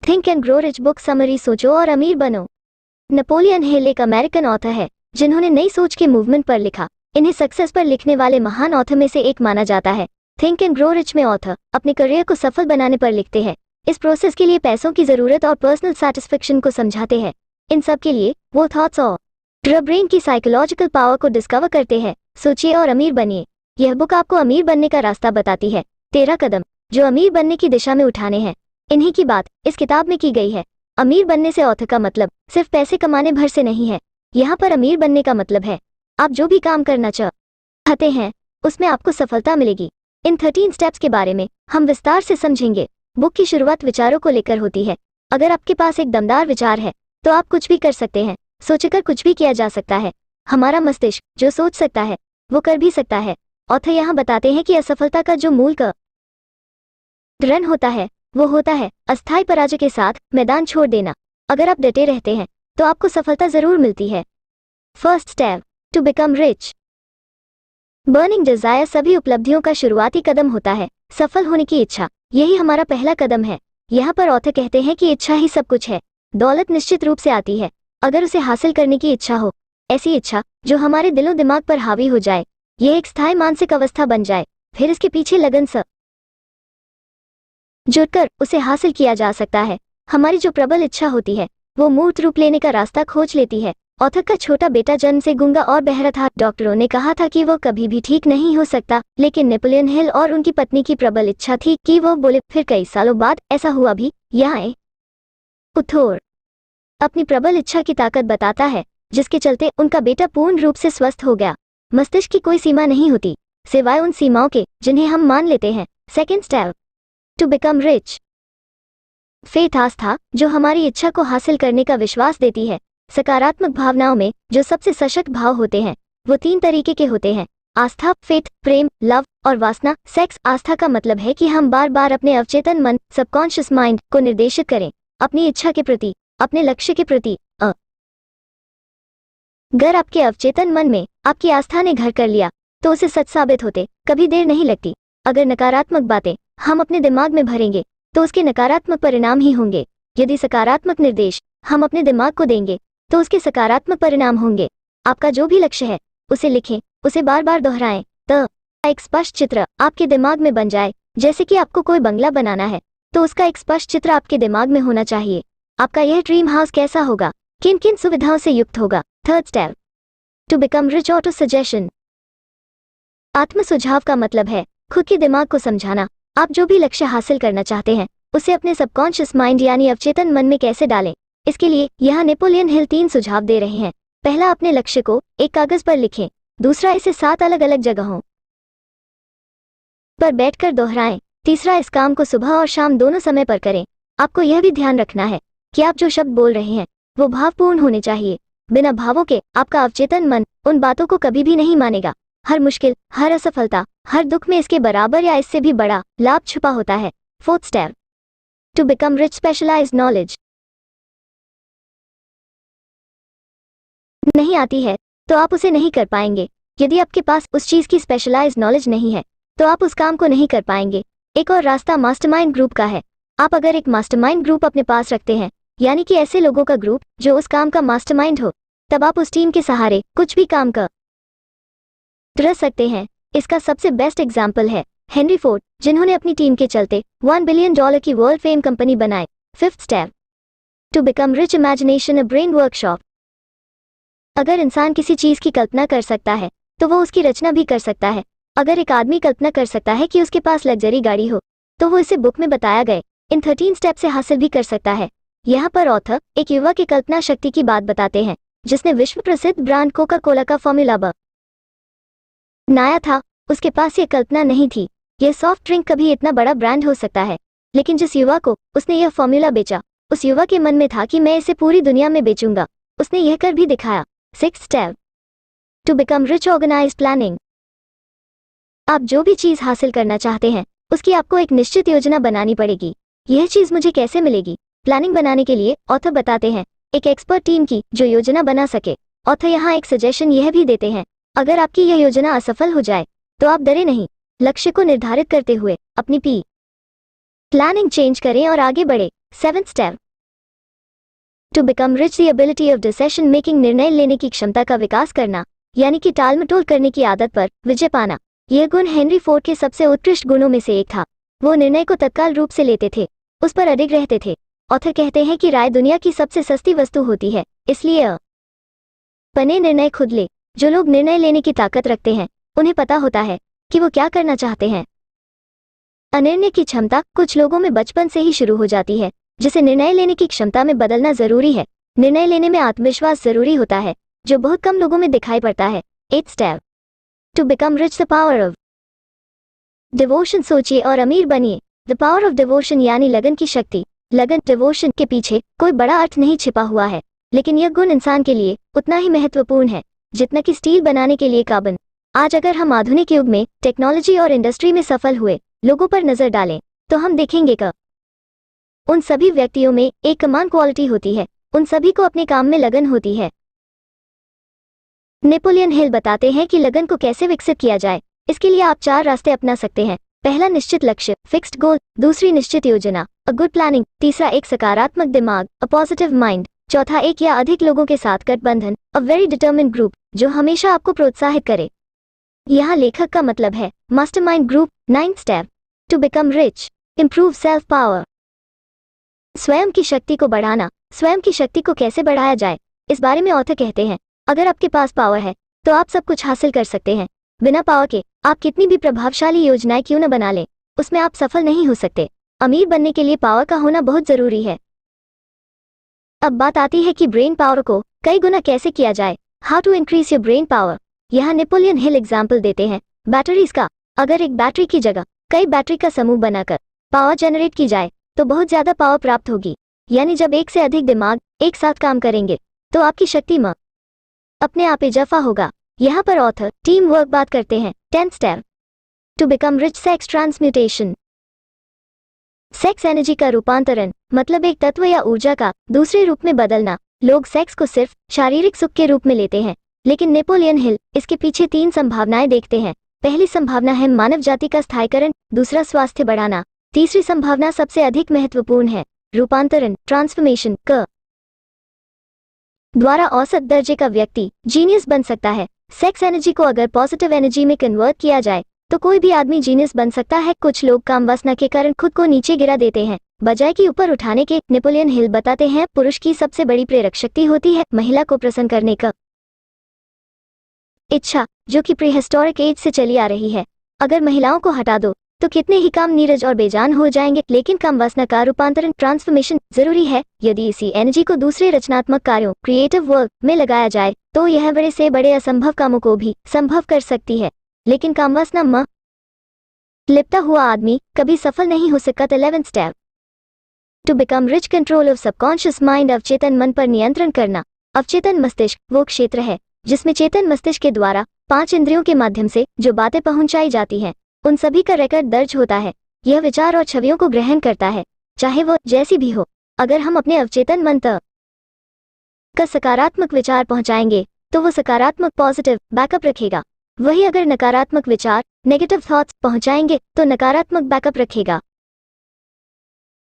Think and grow rich book summary, सोचो और अमीर बनो। नेपोलियन हिल एक अमेरिकन ऑथर है जिन्होंने नई सोच के मूवमेंट पर लिखा। इन्हें सक्सेस पर लिखने वाले महान ऑथर में से एक माना जाता है। थिंक एंड ग्रो रिच में ऑथर अपने करियर को सफल बनाने पर लिखते हैं। इस प्रोसेस के लिए पैसों की जरूरत और पर्सनल सेटिस्फेक्शन को समझाते हैं। इन सब के लिए वो थॉट्स और ब्रेन की साइकोलॉजिकल पावर को डिस्कवर करते हैं। सोचिए और अमीर बनिए। यह बुक आपको अमीर बनने का रास्ता बताती है, 13 कदम जो अमीर बनने की दिशा में उठाने हैं। इन्हीं की बात इस किताब में की गई है। अमीर बनने से ऑथर का मतलब सिर्फ पैसे कमाने भर से नहीं है। यहाँ पर अमीर बनने का मतलब है आप जो भी काम करना चाहते हैं उसमें आपको सफलता मिलेगी। इन 13 स्टेप्स के बारे में हम विस्तार से समझेंगे। बुक की शुरुआत विचारों को लेकर होती है। अगर आपके पास एक दमदार विचार है तो आप कुछ भी कर सकते हैं। सोचकर कुछ भी किया जा सकता है। हमारा मस्तिष्क जो सोच सकता है वो कर भी सकता है। ऑथर यहाँ बताते हैं कि असफलता का जो मूल कारण होता है वो होता है अस्थायी पराजय के साथ मैदान छोड़ देना। अगर आप डटे रहते हैं तो आपको सफलता जरूर मिलती है। First step to become rich. Burning desire सभी उपलब्धियों का शुरुआती कदम होता है। सफल होने की इच्छा, यही हमारा पहला कदम है। यहाँ पर ऑथर कहते हैं कि इच्छा ही सब कुछ है। दौलत निश्चित रूप से आती है अगर उसे हासिल करने की इच्छा हो। ऐसी इच्छा जो हमारे दिलो दिमाग पर हावी हो जाए, यह एक स्थायी मानसिक अवस्था बन जाए, फिर इसके पीछे लगन से जुटकर उसे हासिल किया जा सकता है। हमारी जो प्रबल इच्छा होती है वो मूर्त रूप लेने का रास्ता खोज लेती है। ऑथर का छोटा बेटा जन्म से गूंगा और बहरा था। डॉक्टरों ने कहा था कि वो कभी भी ठीक नहीं हो सकता, लेकिन नेपोलियन हिल और उनकी पत्नी की प्रबल इच्छा थी कि वो बोले। फिर कई सालों बाद ऐसा हुआ भी। यहाँ उथोर अपनी प्रबल इच्छा की ताकत बताता है जिसके चलते उनका बेटा पूर्ण रूप से स्वस्थ हो गया। मस्तिष्क की कोई सीमा नहीं होती सिवाय उन सीमाओं के जिन्हें हम मान लेते हैं। Second step to become rich. Faith, आस्था जो हमारी इच्छा को हासिल करने का विश्वास देती है। सकारात्मक भावनाओं में जो सबसे सशक्त भाव होते हैं वो 3 तरीके के होते हैं: आस्था, फेथ, प्रेम, लव और वासना, सेक्स। आस्था का मतलब है कि हम बार बार अपने अवचेतन मन, सबकॉन्शियस माइंड को निर्देशित करें अपनी इच्छा के प्रति, अपने लक्ष्य के प्रति। अगर आपके अवचेतन मन में आपकी आस्था ने घर कर लिया तो उसे सच साबित होते कभी देर नहीं लगती। अगर नकारात्मक बातें हम अपने दिमाग में भरेंगे तो उसके नकारात्मक परिणाम ही होंगे। यदि सकारात्मक निर्देश हम अपने दिमाग को देंगे तो उसके सकारात्मक परिणाम होंगे। आपका जो भी लक्ष्य है उसे लिखें, उसे बार बार दोहराएं तो एक स्पष्ट चित्र आपके दिमाग में बन जाए। जैसे कि आपको कोई बंगला बनाना है तो उसका एक स्पष्ट चित्र आपके दिमाग में होना चाहिए। आपका यह ड्रीम हाउस कैसा होगा, किन किन सुविधाओं से युक्त होगा। Third step to become rich. Auto suggestion. आत्म सुझाव का मतलब है खुद के दिमाग को समझाना। आप जो भी लक्ष्य हासिल करना चाहते हैं उसे अपने सबकॉन्शियस माइंड यानी अवचेतन मन में कैसे डालें। इसके लिए यहाँ नेपोलियन हिल 3 सुझाव दे रहे हैं। पहला, अपने लक्ष्य को एक कागज पर लिखें। दूसरा, इसे 7 अलग अलग जगहों पर बैठकर दोहराएं। तीसरा, इस काम को सुबह और शाम दोनों समय पर करें। आपको यह भी ध्यान रखना है कि आप जो शब्द बोल रहे हैं वो भावपूर्ण होने चाहिए। बिना भावों के आपका अवचेतन मन उन बातों को कभी भी नहीं मानेगा। हर मुश्किल, हर असफलता, हर दुख में इसके बराबर या इससे भी बड़ा लाभ छुपा होता है। Fourth step to become rich. Specialised knowledge. नहीं आती है तो आप उसे नहीं कर पाएंगे। यदि आपके पास उस चीज की स्पेशलाइज्ड नॉलेज नहीं है तो आप उस काम को नहीं कर पाएंगे। एक और रास्ता मास्टरमाइंड ग्रुप का है। आप अगर एक मास्टरमाइंड ग्रुप अपने पास रखते हैं, यानी कि ऐसे लोगों का ग्रुप जो उस काम का मास्टरमाइंड हो, तब आप उस टीम के सहारे कुछ भी काम कर सकते हैं। इसका सबसे बेस्ट एग्जाम्पल है हेनरी फोर्ड, जिन्होंने अपनी टीम के चलते $1 बिलियन की वर्ल्ड फेम कंपनी बनाई। Fifth step to become rich. Imagination, a brain workshop. अगर इंसान किसी चीज की कल्पना कर सकता है तो वो उसकी रचना भी कर सकता है। अगर एक आदमी कल्पना कर सकता है कि उसके पास लग्जरी गाड़ी हो तो वो इसे बुक में बताया गए इन 13 स्टेप से हासिल भी कर सकता है। यहाँ पर ऑथर एक युवा की कल्पना शक्ति की बात बताते हैं जिसने विश्व प्रसिद्ध ब्रांड कोका कोला का फॉर्मूला बनाया था। उसके पास ये कल्पना नहीं थी यह सॉफ्ट ड्रिंक कभी इतना बड़ा ब्रांड हो सकता है, लेकिन जिस युवा को उसने यह फॉर्मूला बेचा, उस युवा के मन में था कि मैं इसे पूरी दुनिया में बेचूंगा। उसने यह कर भी दिखाया। Sixth step to become rich. Organised planning. आप जो भी चीज हासिल करना चाहते हैं उसकी आपको एक निश्चित योजना बनानी पड़ेगी। यह चीज मुझे कैसे मिलेगी? प्लानिंग बनाने के लिए ऑथर बताते हैं एक एक्सपर्ट टीम की जो योजना बना सके। ऑथर यहाँ एक सजेशन यह भी देते हैं, अगर आपकी यह योजना असफल हो जाए तो आप डरे नहीं। लक्ष्य को निर्धारित करते हुए अपनी प्लानिंग चेंज करें और आगे बढ़े। 7th step to become rich, the ability of decision making, निर्णय लेने की क्षमता का विकास करना, यानी कि टाल मटोल करने की आदत पर विजय पाना। यह गुण हेनरी फोर्ड के सबसे उत्कृष्ट गुणों में से एक था। वो निर्णय को तत्काल रूप से लेते थे, उस पर अडिग रहते थे। ऑथर कहते हैं कि राय दुनिया की सबसे सस्ती वस्तु होती है, इसलिए अपने निर्णय खुद ले। जो लोग निर्णय लेने की ताकत रखते हैं उन्हें पता होता है कि वो क्या करना चाहते हैं। अनिर्णय की क्षमता कुछ लोगों में बचपन से ही शुरू हो जाती है, जिसे निर्णय लेने की क्षमता में बदलना जरूरी है। निर्णय लेने में आत्मविश्वास जरूरी होता है, जो बहुत कम लोगों में दिखाई पड़ता है। 8th step to become rich, the power of devotion, सोचिए और अमीर बनिए। द पावर ऑफ डिवोशन यानी लगन की शक्ति। लगन, डिवोशन के पीछे कोई बड़ा अर्थ नहीं छिपा हुआ है, लेकिन यह गुण इंसान के लिए उतना ही महत्वपूर्ण है जितना कि स्टील बनाने के लिए कार्बन। आज अगर हम आधुनिक युग में टेक्नोलॉजी और इंडस्ट्री में सफल हुए लोगों पर नजर डालें तो हम देखेंगे कि उन सभी व्यक्तियों में एक कमान क्वालिटी होती है, उन सभी को अपने काम में लगन होती है। नेपोलियन हिल बताते हैं कि लगन को कैसे विकसित किया जाए। इसके लिए आप 4 रास्ते अपना सकते हैं। पहला, निश्चित लक्ष्य, फिक्स्ड गोल। दूसरी, निश्चित योजना, अ गुड प्लानिंग। तीसरा, एक सकारात्मक दिमाग, अ पॉजिटिव माइंड। चौथा, एक या अधिक लोगों के साथ गठबंधन, अ वेरी डिटर्मिन्ड ग्रुप, जो हमेशा आपको प्रोत्साहित करे। यहाँ लेखक का मतलब है mastermind group. 9th step to become rich, improve self power, स्वयं की शक्ति को बढ़ाना। स्वयं की शक्ति को कैसे बढ़ाया जाए, इस बारे में ऑथर कहते हैं, अगर आपके पास पावर है तो आप सब कुछ हासिल कर सकते हैं। बिना पावर के आप कितनी भी प्रभावशाली योजनाएं क्यों न बना लें, उसमें आप सफल नहीं हो सकते। अमीर बनने के लिए पावर का होना बहुत जरूरी है। अब बात आती है कि ब्रेन पावर को कई गुना कैसे किया जाए। How to increase your brain power. यहाँ नेपोलियन हिल एग्जाम्पल देते हैं बैटरीज का। अगर एक बैटरी की जगह कई बैटरी का समूह बनाकर पावर जनरेट की जाए तो बहुत ज्यादा पावर प्राप्त होगी। यानी जब एक से अधिक दिमाग एक साथ काम करेंगे तो आपकी शक्ति में अपने आप इजाफा होगा। यहाँ पर ऑथर टीम वर्क बात करते हैं। 10th step to become rich, sex transmutation. Sex energy का रूपांतरण मतलब एक तत्व या ऊर्जा का दूसरे रूप में बदलना। लोग सेक्स को सिर्फ शारीरिक सुख के रूप में लेते हैं, लेकिन नेपोलियन हिल इसके पीछे 3 संभावनाएं देखते हैं। पहली संभावना है मानव जाति का स्थायीकरण, दूसरा स्वास्थ्य बढ़ाना, तीसरी संभावना सबसे अधिक महत्वपूर्ण है रूपांतरण, ट्रांसफॉर्मेशन क द्वारा औसत दर्जे का व्यक्ति जीनियस बन सकता है। सेक्स एनर्जी को अगर पॉजिटिव एनर्जी में कन्वर्ट किया जाए तो कोई भी आदमी जीनियस बन सकता है। कुछ लोग काम वासना के कारण खुद को नीचे गिरा देते हैं बजाय कि ऊपर उठाने के। नेपोलियन हिल बताते हैं पुरुष की सबसे बड़ी प्रेरक शक्ति होती है महिला को प्रसन्न करने का इच्छा, जो कि प्रीहिस्टोरिक एज से चली आ रही है। अगर महिलाओं को हटा दो तो कितने ही काम नीरज और बेजान हो जाएंगे। लेकिन काम वासना का रूपांतरण, ट्रांसफॉर्मेशन जरूरी है। यदि इसी एनर्जी को दूसरे रचनात्मक कार्यों, क्रिएटिव वर्क में लगाया जाए तो यह बड़े से बड़े असंभव कामों को भी संभव कर सकती है। लेकिन काम वासना में लिपटा हुआ आदमी कभी सफल नहीं हो सकता। 11th step to become rich, control of subconscious mind. अवचेतन मन पर नियंत्रण करना। अवचेतन मस्तिष्क वो क्षेत्र है जिसमें चेतन मस्तिष्क के द्वारा 5 इंद्रियों के माध्यम से जो बातें पहुंचाई जाती हैं उन सभी का रिकॉर्ड दर्ज होता है। यह विचार और छवियों को ग्रहण करता है, चाहे वो जैसी भी हो। अगर हम अपने अवचेतन मन तक का सकारात्मक विचार पहुंचाएंगे तो वो सकारात्मक पॉजिटिव बैकअप रखेगा। वही अगर नकारात्मक विचार, नेगेटिव थॉट्स पहुंचाएंगे तो नकारात्मक बैकअप रखेगा।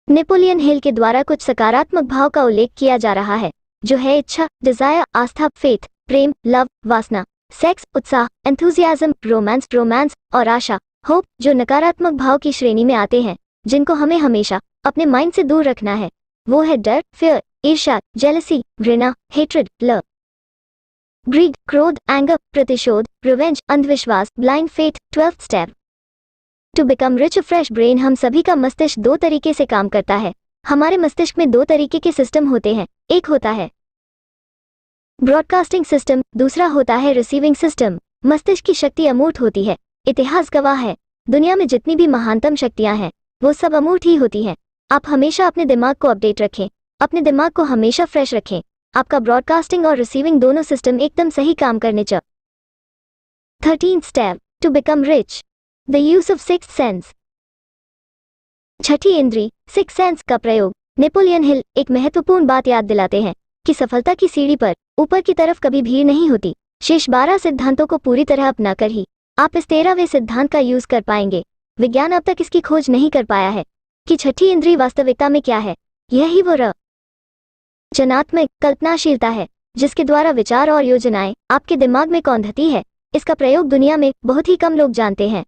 नेपोलियन हिल के द्वारा कुछ सकारात्मक भाव का उल्लेख किया जा रहा है, जो है इच्छा, डिजायर, आस्था, फेथ, प्रेम, लव, वासना, सेक्स, उत्साह, एंथुजियाज्म, रोमांस और आशा, होप, जो नकारात्मक भाव की श्रेणी में आते हैं, जिनको हमें हमेशा अपने माइंड से दूर रखना है। वो है डर, फियर, ईर्ष्या, जेलसी, घृणा, हेट्रेड, लव, ग्रीड, क्रोध, एंगर, प्रतिशोध, रिवेंज, अंधविश्वास, blind faith. 12th step to become rich, fresh brain. हम सभी का मस्तिष्क 2 तरीके से काम करता है। हमारे मस्तिष्क में 2 तरीके के सिस्टम होते हैं। एक होता है ब्रॉडकास्टिंग सिस्टम, दूसरा होता है रिसीविंग सिस्टम। मस्तिष्क की शक्ति अमूर्त होती है। इतिहास गवाह है, दुनिया में जितनी भी महानतम शक्तियां हैं वो सब अमूर्त ही होती हैं। आप हमेशा अपने दिमाग को अपडेट रखें, अपने दिमाग को हमेशा फ्रेश रखें। आपका ब्रॉडकास्टिंग और रिसीविंग दोनों सिस्टम एकदम सही काम करने चाहिए। 13th step to become rich, the use of sixth sense. छठी इंद्री, सिक्स्थ सेंस का प्रयोग। नेपोलियन हिल एक महत्वपूर्ण बात याद दिलाते हैं कि सफलता की सीढ़ी पर ऊपर की तरफ कभी भीड़ नहीं होती। शेष 12 सिद्धांतों को पूरी तरह अपनाकर ही आप इस 13वें सिद्धांत का यूज कर पाएंगे। विज्ञान अब तक इसकी खोज नहीं कर पाया है। कि छठी इंद्रिय वास्तविकता में क्या है। यही वो रचनात्मक कल्पनाशीलता है जिसके द्वारा विचार और योजनाएं आपके दिमाग में कौंधती है। इसका प्रयोग दुनिया में बहुत ही कम लोग जानते हैं।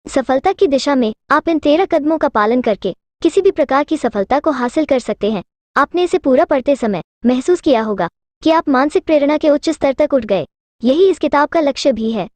सफलता की दिशा में आप इन 13 कदमों का पालन करके किसी भी प्रकार की सफलता को हासिल कर सकते हैं। आपने इसे पूरा पढ़ते समय महसूस किया होगा कि आप मानसिक प्रेरणा के उच्च स्तर तक उठ गए। यही इस किताब का लक्ष्य भी है।